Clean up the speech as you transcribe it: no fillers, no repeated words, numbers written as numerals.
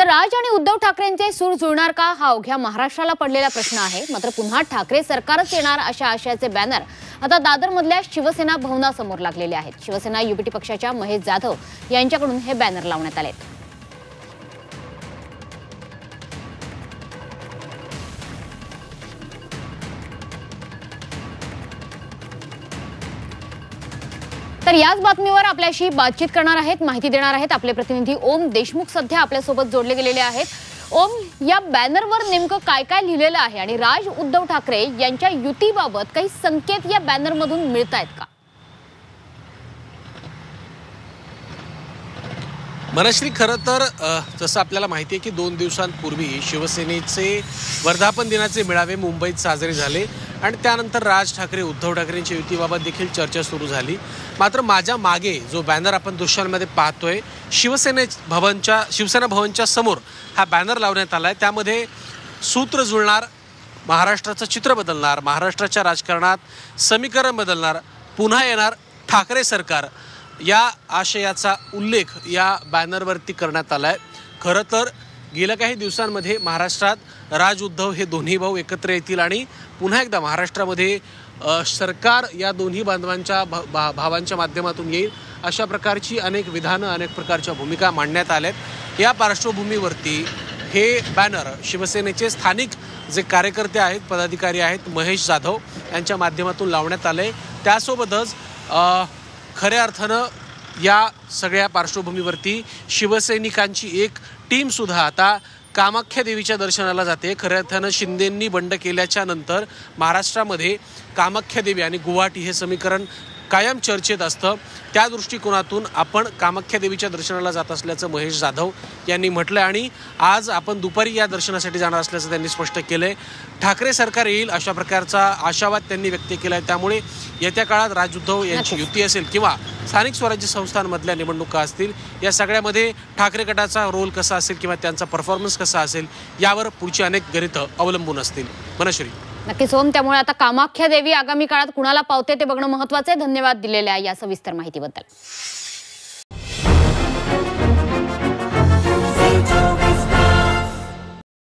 तर राज आणि उद्धव ठाकरेंचे सूर जुळणार का हा अवघ्या महाराष्ट्राला पडलेला प्रश्न आहे। मात्र पुन्हा ठाकरे सरकारच येणार अशा आशयाचे बॅनर आता दादरमधल्या शिवसेना भवनासमोर लागलेले आहेत। शिवसेना युपीटी पक्षाच्या महेश जाधव यांच्याकडून हे बॅनर लावण्यात आले। तर याच बातमीवर आपल्याशी बातचीत करणार आहेत, माहिती देणार आहेत आपले प्रतिनिधी ओम देशमुख सध्या आपल्यासोबत जोडले गेलेले आहेत। ओम, या बॅनरवर नेमकं काय काय लिहिलेलं आहे आणि राज उद्धव ठाकरे यांच्या युतीबाबत काही संकेत या बॅनरमधून मिळतायत का? मनश्री, खरं तर जसं आपल्याला माहिती आहे की 2 दिवसांपूर्वी शिवसेनेचे वर्धापन दिनाचे मेळावे मुंबईत साजरे झाले आणि त्यानंतर राज ठाकरे उद्धव ठाकरेंच्या युतीबाबत देखील चर्चा सुरू झाली। मात्र माझ्या मागे जो बॅनर आपण दृश्यांमध्ये पाहतोय शिवसेना भवनच्या समोर हा बॅनर लावण्यात आला आहे। त्यामध्ये सूत्र जुळणार, महाराष्ट्राचं चित्र बदलणार, महाराष्ट्राच्या राजकारणात समीकरण बदलणार, पुन्हा येणार ठाकरे सरकार या आशयाचा उल्लेख या बॅनरवरती करण्यात आला आहे। खरं तर गेल्या काही दिवसांमध्ये महाराष्ट्रात राज उद्धव हे दोन्ही भाऊ एकत्र येतील आणि पुन्हा एकदा महाराष्ट्रामध्ये सरकार या दोन्ही बांधवांच्या भावांच्या माध्यमातून येईल अशा प्रकारची अनेक विधानं, अनेक प्रकारच्या भूमिका मांडण्यात आल्यात। या पार्श्वभूमीवरती हे बॅनर शिवसेनेचे स्थानिक जे कार्यकर्ते आहेत, पदाधिकारी आहेत, महेश जाधव यांच्या माध्यमातून लावण्यात आले। त्यासोबतच खऱ्या अर्थानं या सगळ्या पार्श्वभूमीवरती शिवसैनिकांची एक टीम सुद्धा आता कामाख्या देवीच्या दर्शनाला जाते। खऱ्या अर्थानं शिंदेंनी बंड केल्याच्या नंतर महाराष्ट्रामध्ये कामाख्या देवी आणि गुवाहाटी हे समीकरण कायम चर्चेत असतं। त्या दृष्टिकोनातून आपण कामाख्या देवीच्या दर्शनाला जात असल्याचं महेश जाधव यांनी म्हटलं आणि आज आपण दुपारी या दर्शनासाठी जाणार असल्याचं त्यांनी स्पष्ट केलंय। ठाकरे सरकार येईल अशा प्रकारचा आशावाद त्यांनी व्यक्त केलाय। त्यामुळे येत्या काळात राज उद्धव यांची युती असेल किंवा स्थानिक स्वराज्य संस्थांमधल्या निवडणुका असतील, या सगळ्यामध्ये ठाकरे गटाचा रोल कसा असेल किंवा त्यांचा परफॉर्मन्स कसा असेल यावर पुढची अनेक गणितं अवलंबून असतील। मनश्री, नक्कीच ओम, त्यामुळे आता कामाख्या देवी आगामी काळात कुणाला पावते ते बघणं महत्त्वाचं आहे। धन्यवाद दिलेल्या या सविस्तर माहितीबद्दल।